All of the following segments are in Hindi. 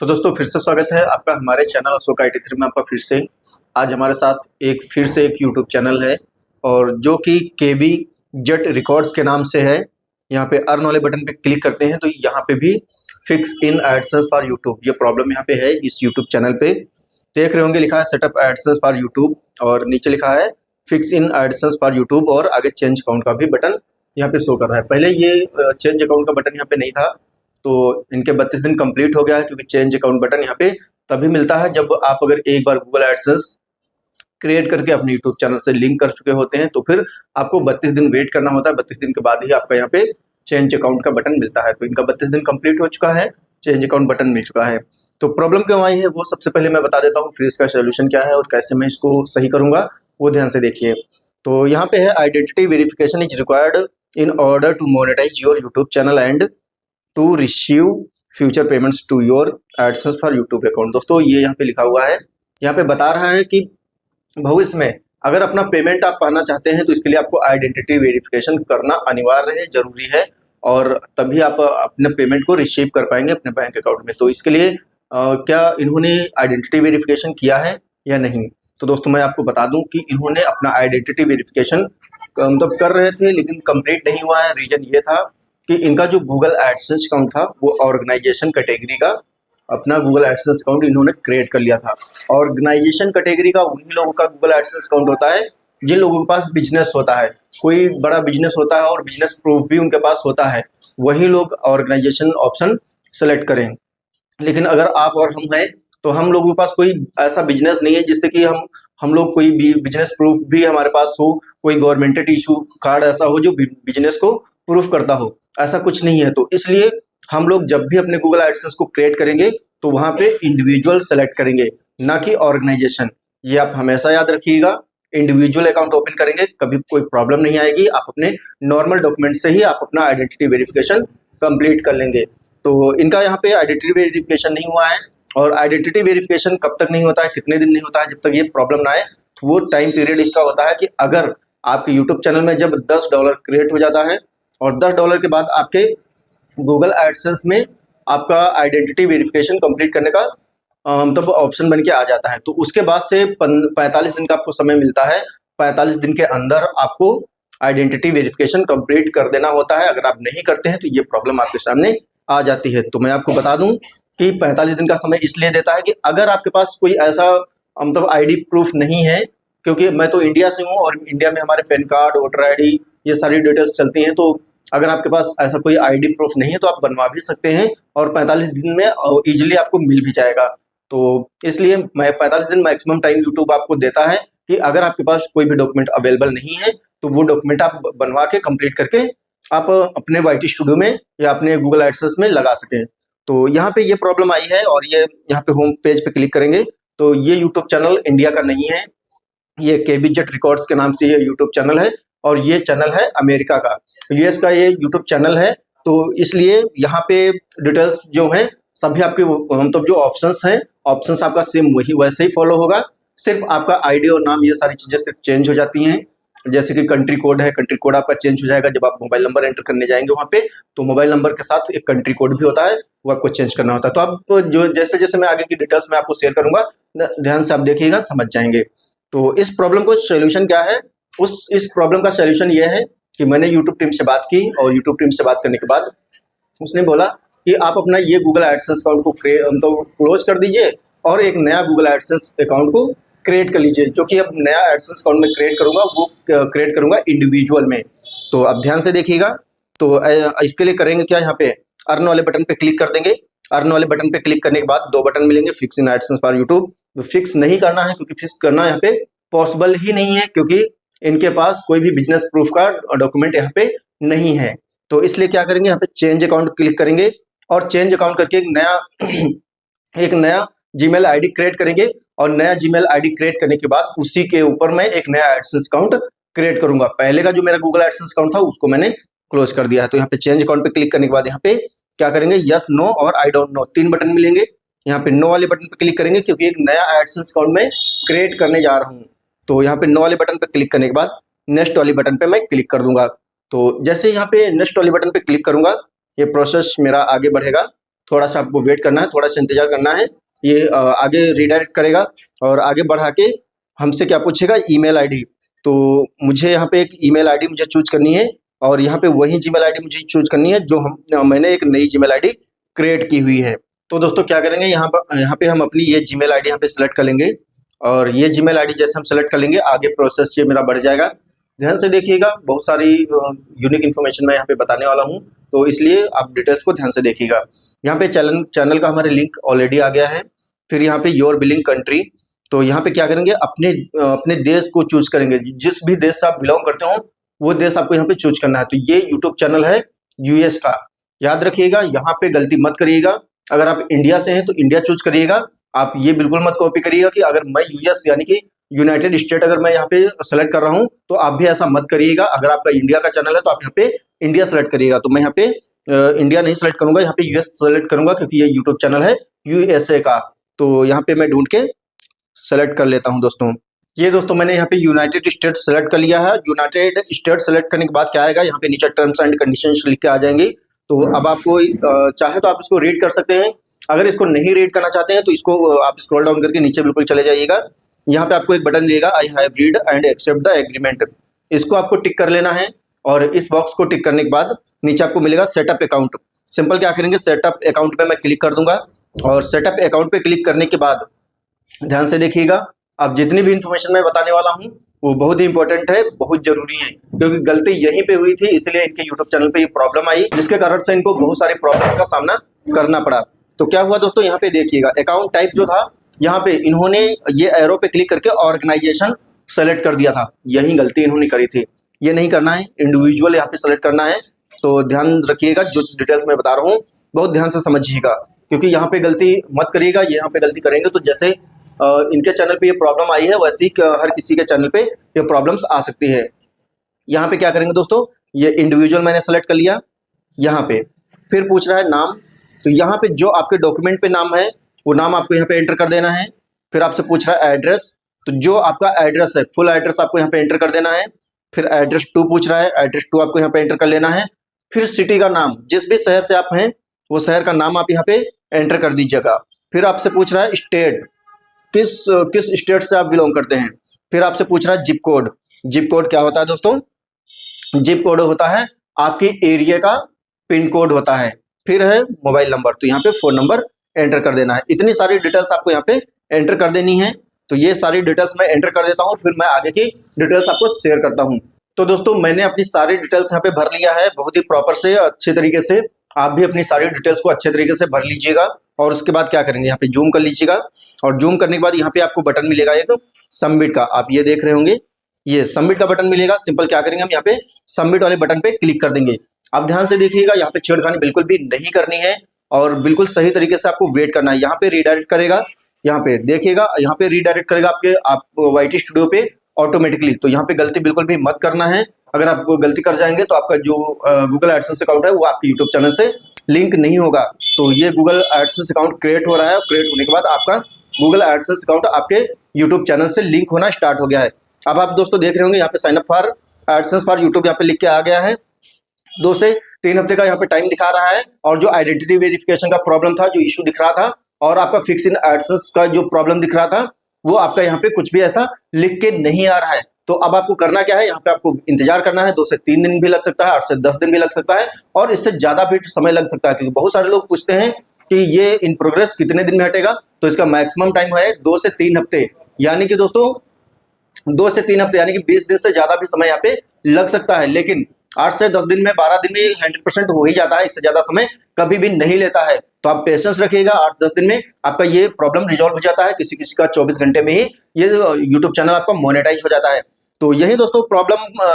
तो दोस्तों फिर से स्वागत है आपका हमारे चैनल अशोक IT3 में। आपका फिर से आज हमारे साथ फिर से एक यूट्यूब चैनल है और जो कि KB जट रिकॉर्ड्स के नाम से है। यहाँ पे अर्न वाले बटन पे क्लिक करते हैं तो यहाँ पे भी fix in AdSense for YouTube ये प्रॉब्लम यहाँ पे है। इस यूट्यूब चैनल पे देख रहे होंगे लिखा है सेटअप एडसेंस फॉर यूट्यूब और नीचे लिखा है fix in AdSense for YouTube और आगे चेंज अकाउंट का भी बटन यहाँ पे शो कर रहा है। पहले ये चेंज अकाउंट का बटन यहाँ पे नहीं था, तो इनके 32 दिन कंप्लीट हो गया है क्योंकि चेंज अकाउंट बटन यहाँ पे तभी मिलता है जब आप अगर एक बार गूगल एडसेंस क्रिएट करके अपने यूट्यूब चैनल से लिंक कर चुके होते हैं तो फिर आपको 32 दिन वेट करना होता है। 32 दिन के बाद ही आपका यहाँ पे चेंज अकाउंट का बटन मिलता है। तो इनका 32 दिन कंप्लीट हो चुका है, चेंज अकाउंट बटन मिल चुका है। तो प्रॉब्लम क्यों आई है वो सबसे पहले मैं बता देता हूँ, फिर इसका सोल्यूशन क्या है और कैसे मैं इसको सही करूंगा वो ध्यान से देखिए। तो यहाँ पे है identity verification is required in order to monetize your YouTube channel and to receive future payments to your AdSense for YouTube account. दोस्तों ये यहाँ पे लिखा हुआ है, यहाँ पे बता रहा है कि भविष्य में अगर अपना पेमेंट आप पाना चाहते हैं तो इसके लिए आपको आइडेंटिटी वेरिफिकेशन करना अनिवार्य है, जरूरी है, और तभी आप अपने पेमेंट को रिसीव कर पाएंगे अपने बैंक अकाउंट में। तो इसके लिए क्या इन्होंने आइडेंटिटी वेरिफिकेशन किया है या नहीं? तो दोस्तों मैं आपको बता दूं कि इन्होंने अपना आइडेंटिटी वेरिफिकेशन मतलब कर रहे थे लेकिन कंप्लीट नहीं हुआ है। रीजन ये था कि इनका जो गूगल एडसेंस अकाउंट था वो ऑर्गेनाइजेशन कैटेगरी का अपना गूगल एडसेंस अकाउंट इन्होंने क्रिएट कर लिया था। ऑर्गेनाइजेशन कैटेगरी का उन्हीं लोगों का गूगल एडसेंस अकाउंट होता है जिन लोगों के पास बिजनेस होता है, कोई बड़ा बिजनेस होता है और बिजनेस प्रूफ भी उनके पास होता है, वही लोग ऑर्गेनाइजेशन ऑप्शन सेलेक्ट करें। लेकिन अगर आप और हम हैं तो हम लोगों के पास कोई ऐसा बिजनेस नहीं है जिससे कि हम लोग कोई भी बिजनेस प्रूफ भी हमारे पास हो, कोई गवर्नमेंटेड इशू कार्ड ऐसा हो जो बिजनेस को प्रूफ करता हो, ऐसा कुछ नहीं है। तो इसलिए हम लोग जब भी अपने गूगल एडसेंस को क्रिएट करेंगे तो वहां पे इंडिविजुअल सेलेक्ट करेंगे, ना कि ऑर्गेनाइजेशन। ये आप हमेशा याद रखिएगा, इंडिविजुअल अकाउंट ओपन करेंगे कभी कोई प्रॉब्लम नहीं आएगी। आप अपने नॉर्मल डॉक्यूमेंट से ही आप अपना आइडेंटिटी वेरिफिकेशन कंप्लीट कर लेंगे। तो इनका यहाँ पे आइडेंटिटी वेरिफिकेशन नहीं हुआ है, और आइडेंटिटी वेरिफिकेशन कब तक नहीं होता है, कितने दिन नहीं होता है, जब तक ये प्रॉब्लम ना आए। तो वो टाइम पीरियड इसका होता है कि अगर आपके यूट्यूब चैनल में जब $10 क्रिएट हो जाता है और $10 के बाद आपके गूगल एडसेंस में आपका आइडेंटिटी वेरिफिकेशन कंप्लीट करने का मतलब ऑप्शन बन के आ जाता है, तो उसके बाद से 45 दिन का आपको समय मिलता है। 45 दिन के अंदर आपको आइडेंटिटी वेरिफिकेशन कंप्लीट कर देना होता है। अगर आप नहीं करते हैं तो ये प्रॉब्लम आपके सामने आ जाती है। तो मैं आपको बता दूं कि 45 दिन का समय इसलिए देता है कि अगर आपके पास कोई ऐसा मतलब आईडी प्रूफ नहीं है, क्योंकि मैं तो इंडिया से हूँ और इंडिया में हमारे पैन कार्ड, वोटर आईडी, ये सारी डिटेल्स चलती हैं। तो अगर आपके पास ऐसा कोई आईडी प्रूफ नहीं है तो आप बनवा भी सकते हैं और 45 दिन में इजीली आपको मिल भी जाएगा। तो इसलिए मैं 45 दिन मैक्सिमम टाइम यूट्यूब आपको देता है कि अगर आपके पास कोई भी डॉक्यूमेंट अवेलेबल नहीं है तो वो डॉक्यूमेंट आप बनवा के कंप्लीट करके आप अपने YT स्टूडियो में या अपने गूगल एडसेंस में लगा सकें। तो यहाँ पे ये प्रॉब्लम आई है और ये यहाँ पे होम पेज पे क्लिक करेंगे तो ये यूट्यूब चैनल इंडिया का नहीं है, ये KB जट रिकॉर्ड्स के नाम से ये यूट्यूब चैनल है और ये चैनल है अमेरिका का, US का ये यूट्यूब चैनल है। तो इसलिए यहाँ पे डिटेल्स जो हैं सभी आपके मतलब जो ऑप्शंस हैं, ऑप्शंस आपका सेम वही वैसे ही फॉलो होगा, सिर्फ आपका आईडी और नाम ये सारी चीजें सिर्फ चेंज हो जाती हैं। जैसे कि कंट्री कोड है, कंट्री कोड आपका चेंज हो जाएगा जब आप मोबाइल नंबर एंटर करने जाएंगे वहाँ पे, तो मोबाइल नंबर के साथ एक कंट्री कोड भी होता है, वो आपको चेंज करना होता है। तो आप जो जैसे जैसे मैं आगे की डिटेल्स में आपको शेयर करूंगा ध्यान से आप देखिएगा, समझ जाएंगे। तो इस प्रॉब्लम को सोल्यूशन क्या है, इस प्रॉब्लम का सोल्यूशन ये है कि मैंने यूट्यूब टीम से बात की और यूट्यूब टीम से बात करने के बाद उसने बोला कि आप अपना ये गूगल एडसेंस अकाउंट को तो क्लोज कर दीजिए और एक नया गूगल एडसेंस अकाउंट को क्रिएट कर लीजिए। जो कि अब नया एडसेंस अकाउंट में क्रिएट करूंगा वो क्रिएट करूंगा इंडिविजुअल में। तो अब ध्यान से देखिएगा, तो इसके लिए करेंगे क्या, यहाँ पे अर्न वाले बटन पे क्लिक कर देंगे। अर्न वाले बटन पे क्लिक करने के बाद दो बटन मिलेंगे, fix in AdSense for YouTube. तो फिक्स नहीं करना है क्योंकि फिक्स करना यहाँ पे पॉसिबल ही नहीं है, क्योंकि इनके पास कोई भी बिजनेस प्रूफ का डॉक्यूमेंट यहाँ पे नहीं है। तो इसलिए क्या करेंगे, यहाँ पे चेंज अकाउंट क्लिक करेंगे और चेंज अकाउंट करके एक नया जीमेल आईडी क्रिएट करेंगे और नया जीमेल आईडी क्रिएट करने के बाद उसी के ऊपर मैं एक नया एडसेंस अकाउंट क्रिएट करूंगा। पहले का जो मेरा गूगल एडसेंस अकाउंट था उसको मैंने क्लोज कर दिया है। तो यहाँ पे चेंज अकाउंट पे क्लिक करने के बाद यहाँ पे क्या करेंगे, यस, नो और आई डोंट नो, 3 बटन मिलेंगे। यहाँ पे नो वाले बटन पे क्लिक करेंगे क्योंकि एक नया एडसेंस अकाउंट में क्रिएट करने जा रहा हूँ। तो यहाँ पे नो वाले बटन पे क्लिक करने के बाद नेक्स्ट वाली बटन पे मैं क्लिक कर दूंगा। तो जैसे यहाँ पे नेक्स्ट वाली बटन पे क्लिक करूंगा ये प्रोसेस मेरा आगे बढ़ेगा। थोड़ा सा आपको वेट करना है, थोड़ा सा इंतजार करना है। ये आगे रीडायरेक्ट करेगा और आगे बढ़ा के हमसे क्या पूछेगा, ईमेल आईडी। तो मुझे यहाँ पे एक ईमेल आईडी मुझे चूज करनी है और यहाँ पे वही जीमेल आईडी मुझे चूज करनी है जो मैंने एक नई जीमेल आईडी क्रिएट की हुई है। तो दोस्तों क्या करेंगे, यहाँ पे हम अपनी ये जीमेल आईडी यहाँ पे सेलेक्ट कर लेंगे और ये जीमेल आईडी जैसे हम सेलेक्ट कर लेंगे आगे प्रोसेस ये मेरा बढ़ जाएगा। ध्यान से देखिएगा, बहुत सारी यूनिक इन्फॉर्मेशन मैं यहाँ पे बताने वाला हूँ, तो इसलिए आप डिटेल्स को ध्यान से देखिएगा। यहाँ पे चैनल का हमारे लिंक ऑलरेडी आ गया है। फिर यहाँ पे योर बिलिंग कंट्री, तो यहाँ पे क्या करेंगे, अपने देश को चूज करेंगे। जिस भी देश से आप बिलोंग करते हो वो देश आपको यहाँ पे चूज करना है। तो ये यूट्यूब चैनल है यूएस का, याद रखिएगा, यहाँ पे गलती मत करिएगा। अगर आप इंडिया से हैं तो इंडिया चूज करिएगा। आप ये बिल्कुल मत कॉपी करिएगा कि अगर मैं यूएस यानी कि यूनाइटेड स्टेट अगर मैं यहाँ पे सेलेक्ट कर रहा हूँ तो आप भी ऐसा मत करिएगा। अगर आपका इंडिया का चैनल है तो आप यहाँ पे इंडिया सेलेक्ट करिएगा। तो मैं यहाँ पे इंडिया नहीं सेलेक्ट करूंगा, यहाँ पे यूएस सेलेक्ट करूंगा क्योंकि ये यूट्यूब चैनल है यूएसए का। तो यहाँ पे मैं ढूंढ के सेलेक्ट कर लेता हूँ दोस्तों। ये दोस्तों मैंने यहाँ पे यूनाइटेड स्टेट सेलेक्ट कर लिया है। यूनाइटेड स्टेट सेलेक्ट करने के बाद क्या आएगा, यहाँ पे नीचे टर्म्स एंड कंडीशंस लिख के आ जाएंगे। तो अब आपको चाहे तो आप इसको रीड कर सकते हैं, अगर इसको नहीं रीड करना चाहते हैं तो इसको आप स्क्रॉल डाउन करके नीचे बिल्कुल चले जाइएगा। यहाँ पे आपको एक बटन मिलेगा, I have read and accept the agreement. इसको आपको टिक कर लेना है और इस बॉक्स को टिक करने के बाद नीचे आपको मिलेगा सेटअप अकाउंट। सिंपल क्या करेंगे, सेटअप अकाउंट पे मैं क्लिक कर दूंगा और सेटअप अकाउंट पे क्लिक करने के बाद ध्यान से देखिएगा, अब जितनी भी इंफॉर्मेशन मैं बताने वाला हूँ वो बहुत ही इंपॉर्टेंट है, बहुत जरूरी है, क्योंकि गलती यहीं पे हुई थी, इसलिए इनके यूट्यूब चैनल पे ये प्रॉब्लम आई, जिसके कारण से इनको बहुत सारी प्रॉब्लम्स का सामना करना पड़ा। तो क्या हुआ दोस्तों, यहाँ पे देखिएगा अकाउंट टाइप जो था, यहाँ पे इन्होंने ये एरो पे क्लिक करके ऑर्गेनाइजेशन सेलेक्ट कर दिया था। यही गलती इन्होंने करी थी, ये नहीं करना है, इंडिविजुअल यहाँ पे सेलेक्ट करना है। तो ध्यान रखिएगा, जो डिटेल्स मैं बता रहा हूँ बहुत ध्यान से समझिएगा, क्योंकि यहाँ पे गलती मत करिएगा। यहाँ पे गलती करेंगे तो जैसे इनके चैनल पे ये प्रॉब्लम आई है वैसे ही हर किसी के चैनल पे ये प्रॉब्लम्स आ सकती है। यहाँ पे क्या करेंगे दोस्तों, ये इंडिविजुअल मैंने सेलेक्ट कर लिया। यहाँ पे फिर पूछ रहा है नाम, तो यहाँ पे जो आपके डॉक्यूमेंट पे नाम है वो नाम आपको यहाँ पे एंटर कर देना है। फिर आपसे पूछ रहा है एड्रेस, तो जो आपका एड्रेस है फुल एड्रेस आपको यहाँ पे एंटर कर देना है। फिर एड्रेस 2 पूछ रहा है, एड्रेस 2 आपको यहाँ पे एंटर कर लेना है। फिर सिटी का नाम, जिस भी शहर से आप हैं वो शहर का नाम आप यहाँ पे एंटर कर दीजिएगा। फिर आपसे पूछ रहा है स्टेट, किस स्टेट से आप बिलोंग करते हैं। फिर आपसे पूछ रहा है जिप कोड। जिप कोड क्या होता है दोस्तों, जिप कोड होता है आपके एरिया का पिन कोड होता है। फिर है मोबाइल नंबर, तो यहाँ पे फोन नंबर एंटर कर देना है। इतनी सारी डिटेल्स आपको यहाँ पे एंटर कर देनी है। तो ये सारी डिटेल्स मैं एंटर कर देता हूँ, फिर मैं आगे की डिटेल्स आपको शेयर करता हूँ। तो दोस्तों मैंने अपनी सारी डिटेल्स यहाँ पे भर लिया है बहुत ही प्रॉपर से, अच्छे तरीके से। आप भी अपनी सारी डिटेल्स को अच्छे तरीके से भर लीजिएगा और उसके बाद क्या करेंगे, यहाँ पे जूम कर लीजिएगा और जूम करने के बाद यहाँ पे आपको बटन मिलेगा एक सबमिट का, आप ये देख रहे होंगे, ये सबमिट का बटन मिलेगा। सिंपल क्या करेंगे, हम यहाँ पे सबमिट वाले बटन पे क्लिक कर देंगे। आप ध्यान से देखिएगा, यहाँ पे छेड़खानी बिल्कुल भी नहीं करनी है और बिल्कुल सही तरीके से आपको वेट करना है। यहाँ पे रीडायरेक्ट करेगा, यहाँ पे देखिएगा, यहाँ पे रीडायरेक्ट करेगा आप YT स्टूडियो पे ऑटोमेटिकली। तो यहाँ पे गलती बिल्कुल भी मत करना है। अगर आप गलती कर जाएंगे तो आपका जो गूगल एडसेंस अकाउंट है वो आपके यूट्यूब चैनल से लिंक नहीं होगा। तो ये गूगल एडसेंस अकाउंट क्रिएट हो रहा है, क्रिएट होने के बाद आपका गूगल एडसेंस अकाउंट आपके यूट्यूब चैनल से लिंक होना स्टार्ट हो गया है। अब आप दोस्तों देख रहे होंगे यहाँ पे sign up for AdSense for YouTube यहाँ पे लिख के आ गया है। 2 से 3 हफ्ते का यहाँ पे टाइम दिखा रहा है और जो आइडेंटिटी वेरिफिकेशन का प्रॉब्लम था, जो इशू दिख रहा था, और आपका फिक्स इन एडसेंस का जो प्रॉब्लम दिख रहा था, वो आपका यहाँ पे कुछ भी ऐसा लिख के नहीं आ रहा है। तो अब आपको करना क्या है, यहाँ पे आपको इंतजार करना है। 2 से 3 दिन भी लग सकता है, 8 से 10 दिन भी लग सकता है और इससे ज्यादा भी समय लग सकता है, क्योंकि बहुत सारे लोग पूछते हैं कि ये इन प्रोग्रेस कितने दिन में हटेगा। तो इसका मैक्सिमम टाइम है 2 से 3 हफ्ते, यानी कि दोस्तों 2 से 3 हफ्ते यानी कि 20 दिन से ज्यादा भी समय यहाँ पे लग सकता है। लेकिन 8 से 10 दिन में, 12 दिन में 100% हो ही जाता है, इससे ज्यादा समय कभी भी नहीं लेता है। तो आप पेशेंस रखिएगा, 8-10 दिन में आपका ये प्रॉब्लम रिजॉल्व हो जाता है। किसी किसी का 24 घंटे में ही ये यूट्यूब चैनल आपका मोनेटाइज हो जाता है। तो यही दोस्तों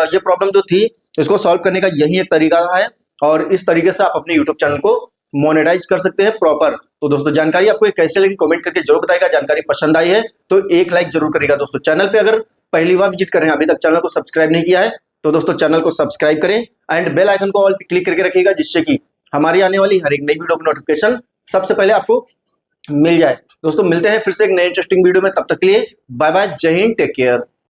ये प्रॉब्लम जो थी इसको सॉल्व करने का यही एक तरीका है और इस तरीके से आप अपने यूट्यूब चैनल को मोनेटाइज कर सकते हैं प्रॉपर। तो दोस्तों जानकारी आपको कैसे लगी कमेंट करके जरूर बताइएगा। जानकारी पसंद आई है तो एक लाइक जरूर करिएगा। दोस्तों चैनल पे अगर पहली बार विजिट कर रहे हैं, अभी तक चैनल को सब्सक्राइब नहीं किया है, तो दोस्तों चैनल को सब्सक्राइब करें एंड बेल आइकन को ऑल पे क्लिक करके रखिएगा, जिससे कि हमारी आने वाली हर एक नई वीडियो की नोटिफिकेशन सबसे पहले आपको मिल जाए। दोस्तों मिलते हैं फिर से एक नए इंटरेस्टिंग वीडियो में, तब तक के लिए बाय बाय, जय हिंद, टेक केयर।